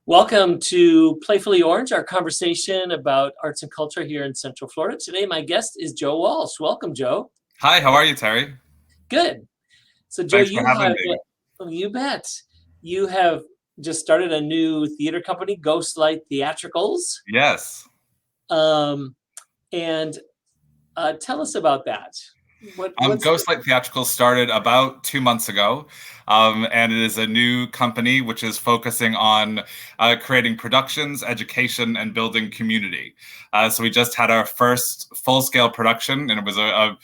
Welcome to Playfully Orange, our conversation about arts and culture here in Central Florida. Today, my guest is Joe Walsh. Welcome, Joe. Hi, how are you, Terry? Good. So, Joe, Thanks for having me. you bet, you have just started a new theater company, Ghost Light Theatricals. Yes. Um, and Tell us about that. What's Ghost Light Theatricals started about 2 months ago, and it is a new company which is focusing on creating productions, education, and building community. So we just had our first full-scale production, and it was a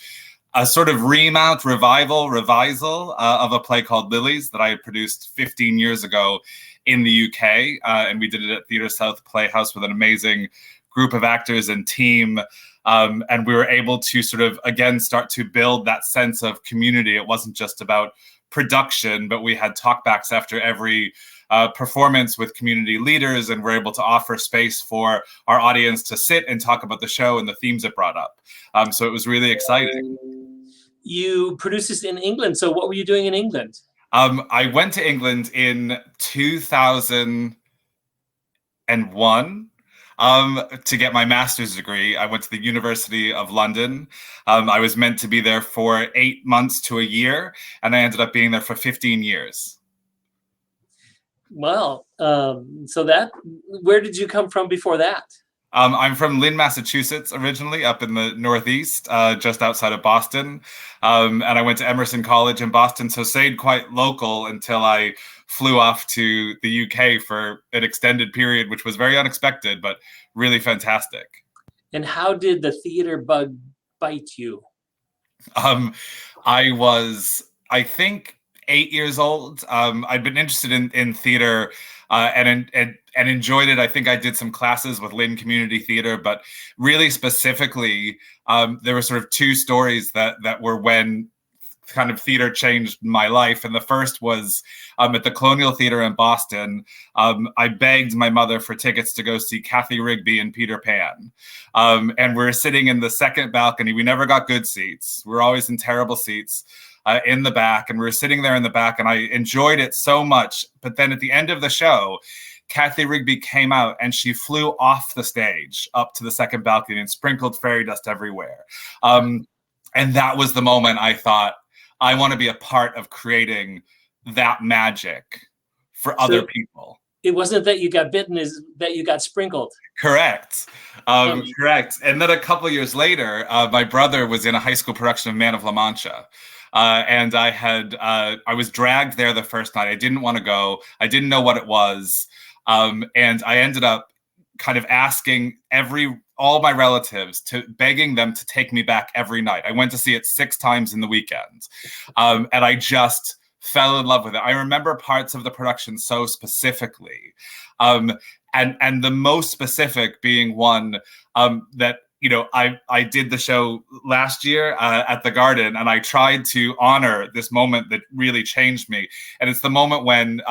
sort of remount, revisal of a play called Lilies that I had produced 15 years ago in the UK, and we did it at Theatre South Playhouse with an amazing group of actors and team. And we were able to sort of, again, start to build that sense of community. It wasn't just about production, but we had talkbacks after every performance with community leaders, and we're able to offer space for our audience to sit and talk about the show and the themes it brought up. So it was really exciting. You produced this in England. So, what were you doing in England? I went to England in 2001. To get my master's degree. I went to the University of London. I was meant to be there for 8 months to a year, and I ended up being there for 15 years. Well, where did you come from before that? I'm from Lynn, Massachusetts, originally, up in the Northeast, just outside of Boston. And I went to Emerson College in Boston, so stayed quite local until I flew off to the UK for an extended period, which was very unexpected, but really fantastic. And how did the theater bug bite you? I was, I think, 8 years old. I'd been interested in theater and enjoyed it. I think I did some classes with Lynn Community Theater, but really specifically, there were sort of two stories that were when kind of theater changed my life. And the first was at the Colonial Theater in Boston. I begged my mother for tickets to go see Kathy Rigby and Peter Pan. And we're sitting in the second balcony. We never got good seats. We're always in terrible seats in the back. And we were sitting there in the back, and I enjoyed it so much. But then at the end of the show, Kathy Rigby came out and she flew off the stage up to the second balcony and sprinkled fairy dust everywhere. And that was the moment I thought, I want to be a part of creating that magic for other people. It wasn't that you got bitten, is that you got sprinkled. Correct. Correct. And then a couple of years later, my brother was in a high school production of Man of La Mancha. And I was dragged there the first night. I didn't want to go. I didn't know what it was. And I ended up kind of asking all my relatives, begging them to take me back every night. I went to see it 6 times in the weekend. And I just fell in love with it. I remember parts of the production so specifically. And the most specific being one that, I did the show last year at the Garden, and I tried to honor this moment that really changed me. And it's the moment when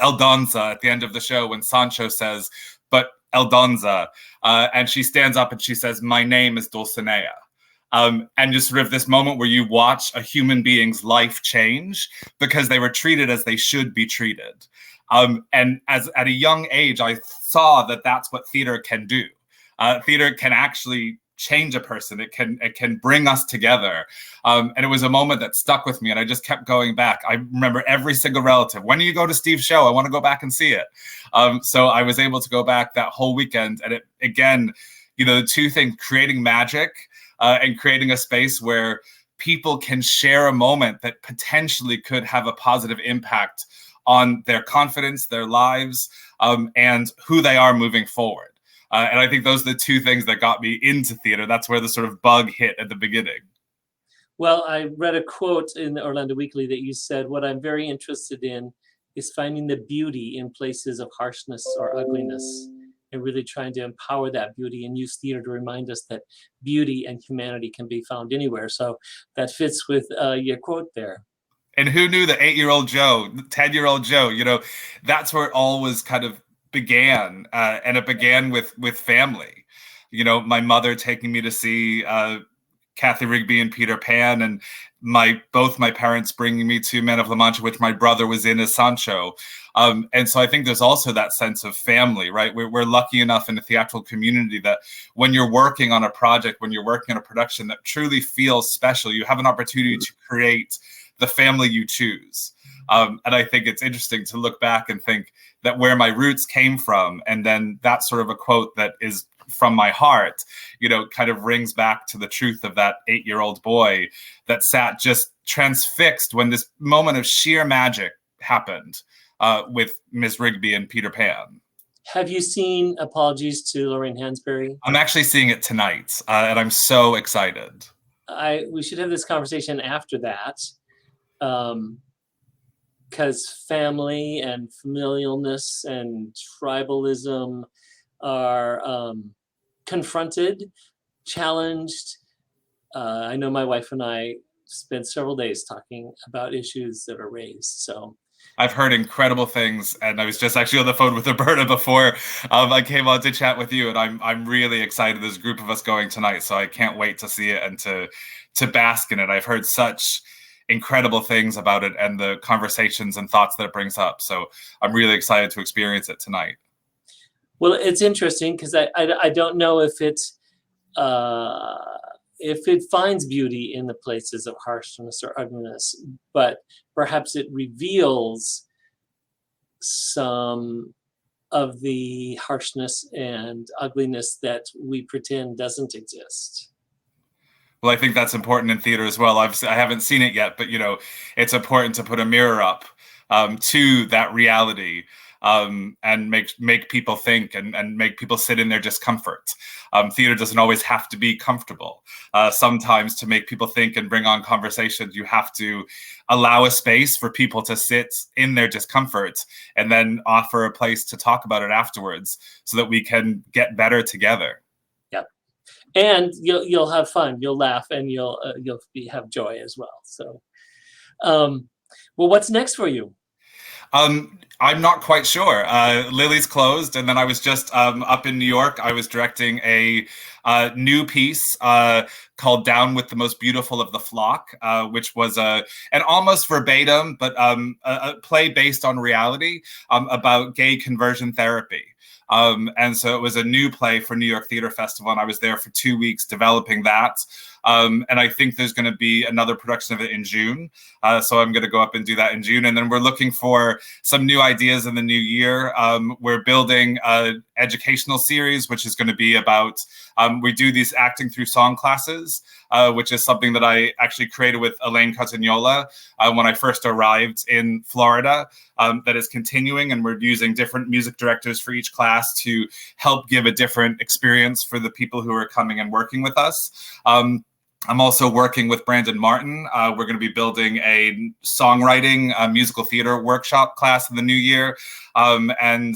Eldonza, at the end of the show, when Sancho says, "But Eldonza," and she stands up and she says, "My name is Dulcinea." And just sort of this moment where you watch a human being's life change because they were treated as they should be treated. And at a young age, I saw that that's what theater can do. Theater can actually change a person. It can bring us together. And it was a moment that stuck with me, and I just kept going back. I remember every single relative. When do you go to Steve's show? I want to go back and see it. So I was able to go back that whole weekend. And it, again, the two things, creating magic and creating a space where people can share a moment that potentially could have a positive impact on their confidence, their lives, and who they are moving forward. And I think those are the two things that got me into theater. That's where the sort of bug hit at the beginning. Well, I read a quote in the Orlando Weekly that you said, "What I'm very interested in is finding the beauty in places of harshness or ugliness, and really trying to empower that beauty and use theater to remind us that beauty and humanity can be found anywhere." So that fits with your quote there. And who knew that 8-year-old Joe, 10-year-old Joe, that's where it all was kind of began. And it began with family. My mother taking me to see Kathy Rigby and Peter Pan, and both my parents bringing me to Man of La Mancha, which my brother was in as Sancho. And so I think there's also that sense of family, right? We're lucky enough in the theatrical community that when you're working on a project, when you're working on a production that truly feels special, you have an opportunity to create the family you choose. And I think it's interesting to look back and think that where my roots came from, and then that sort of a quote that is from my heart, kind of rings back to the truth of that 8-year-old boy that sat just transfixed when this moment of sheer magic happened with Ms. Rigby and Peter Pan. Have you seen Apologies to Lorraine Hansberry? I'm actually seeing it tonight, and I'm so excited. We should have this conversation after that. Because family and familialness and tribalism are confronted, challenged. I know my wife and I spent several days talking about issues that are raised. So I've heard incredible things, and I was just actually on the phone with Roberta before I came on to chat with you, and I'm really excited. There's a group of us going tonight, so I can't wait to see it and to bask in it. I've heard such incredible things about it and the conversations and thoughts that it brings up. So I'm really excited to experience it tonight. Well, it's interesting because I don't know if it finds beauty in the places of harshness or ugliness, but perhaps it reveals some of the harshness and ugliness that we pretend doesn't exist. Well, I think that's important in theater as well. I haven't seen it yet, but it's important to put a mirror up to that reality and make people think and make people sit in their discomfort. Theater doesn't always have to be comfortable. Sometimes to make people think and bring on conversations, you have to allow a space for people to sit in their discomfort and then offer a place to talk about it afterwards so that we can get better together. And you'll have fun, you'll laugh, and you'll have joy as well. So, well, what's next for you? I'm not quite sure. Lily's closed, and then I was just up in New York. I was directing a new piece called "Down with the Most Beautiful of the Flock," which was an almost verbatim, but a play based on reality about gay conversion therapy. And so it was a new play for New York Theater Festival, and I was there for 2 weeks developing that. And I think there's going to be another production of it in June. So I'm going to go up and do that in June. And then we're looking for some new ideas in the new year. We're building an educational series, which is going to be about, we do these acting through song classes, which is something that I actually created with Elaine Catagnola when I first arrived in Florida. That is continuing, and we're using different music directors for each class to help give a different experience for the people who are coming and working with us. I'm also working with Brandon Martin. We're going to be building a songwriting musical theater workshop class in the new year. And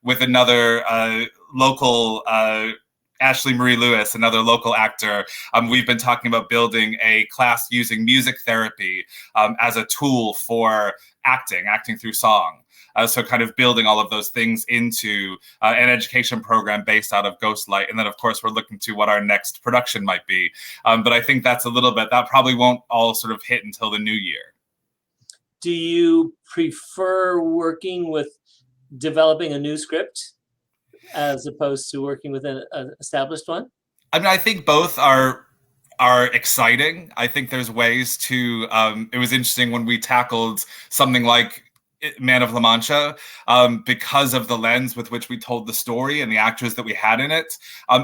with another local Ashley Marie Lewis, another local actor, we've been talking about building a class using music therapy as a tool for acting through song. So kind of building all of those things into an education program based out of Ghost Light. And then, of course, we're looking to what our next production might be. But I think that's a little bit, that probably won't all sort of hit until the new year. Do you prefer working with developing a new script as opposed to working with an established one? I mean, I think both are exciting. I think there's ways to, it was interesting when we tackled something like Man of La Mancha, because of the lens with which we told the story and the actors that we had in it,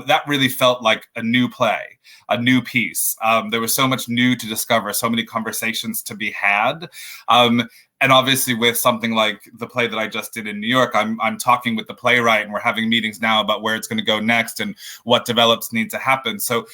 that really felt like a new play, a new piece. There was so much new to discover, so many conversations to be had. And obviously with something like the play that I just did in New York, I'm talking with the playwright, and we're having meetings now about where it's going to go next and what develops need to happen. So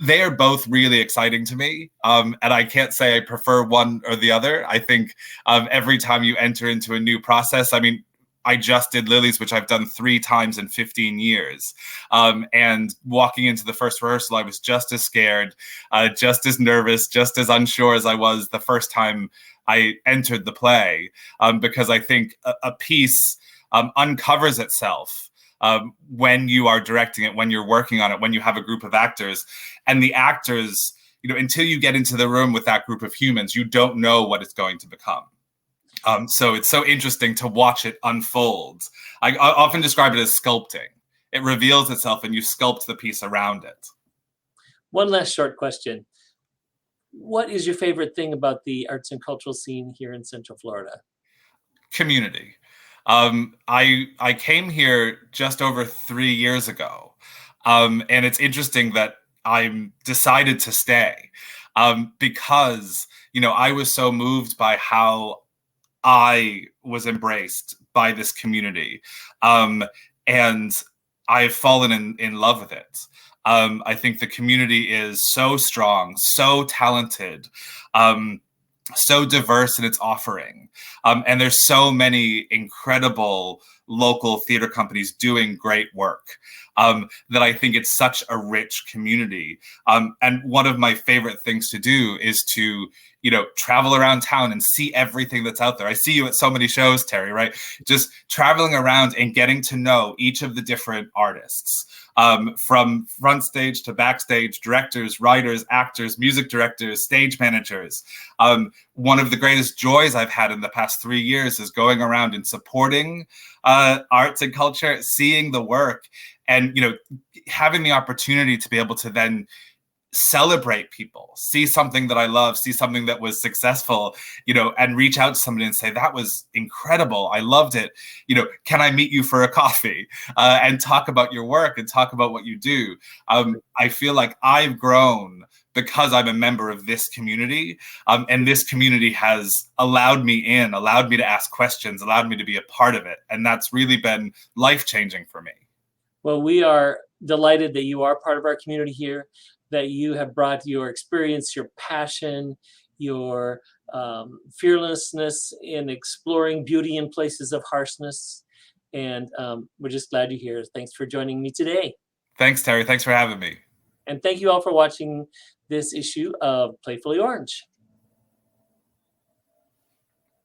they are both really exciting to me. And I can't say I prefer one or the other. I think every time you enter into a new process, I mean, I just did Lily's, which I've done 3 times in 15 years. And walking into the first rehearsal, I was just as scared, just as nervous, just as unsure as I was the first time I entered the play, because I think a piece uncovers itself when you are directing it, when you're working on it, when you have a group of actors, and the actors, until you get into the room with that group of humans, you don't know what it's going to become. So it's so interesting to watch it unfold. I often describe it as sculpting. It reveals itself and you sculpt the piece around it. One last short question. What is your favorite thing about the arts and cultural scene here in Central Florida? Community. I came here just over 3 years ago. And it's interesting that I decided to stay because, I was so moved by how I was embraced by this community. And I've fallen in love with it. I think the community is so strong, so talented, so diverse in its offering. And there's so many incredible local theater companies doing great work that I think it's such a rich community. And one of my favorite things to do is to, travel around town and see everything that's out there. I see you at so many shows, Terry, right? Just traveling around and getting to know each of the different artists. From front stage to backstage, directors, writers, actors, music directors, stage managers. One of the greatest joys I've had in the past 3 years is going around and supporting arts and culture, seeing the work, and having the opportunity to be able to then celebrate people, see something that I love, see something that was successful, and reach out to somebody and say, that was incredible. I loved it. Can I meet you for a coffee and talk about your work and talk about what you do? I feel like I've grown because I'm a member of this community. And this community has allowed me to ask questions, allowed me to be a part of it. And that's really been life-changing for me. Well, we are delighted that you are part of our community here, that you have brought your experience, your passion, your fearlessness in exploring beauty in places of harshness. And we're just glad you're here. Thanks for joining me today. Thanks, Terry. Thanks for having me. And thank you all for watching this issue of Playfully Orange.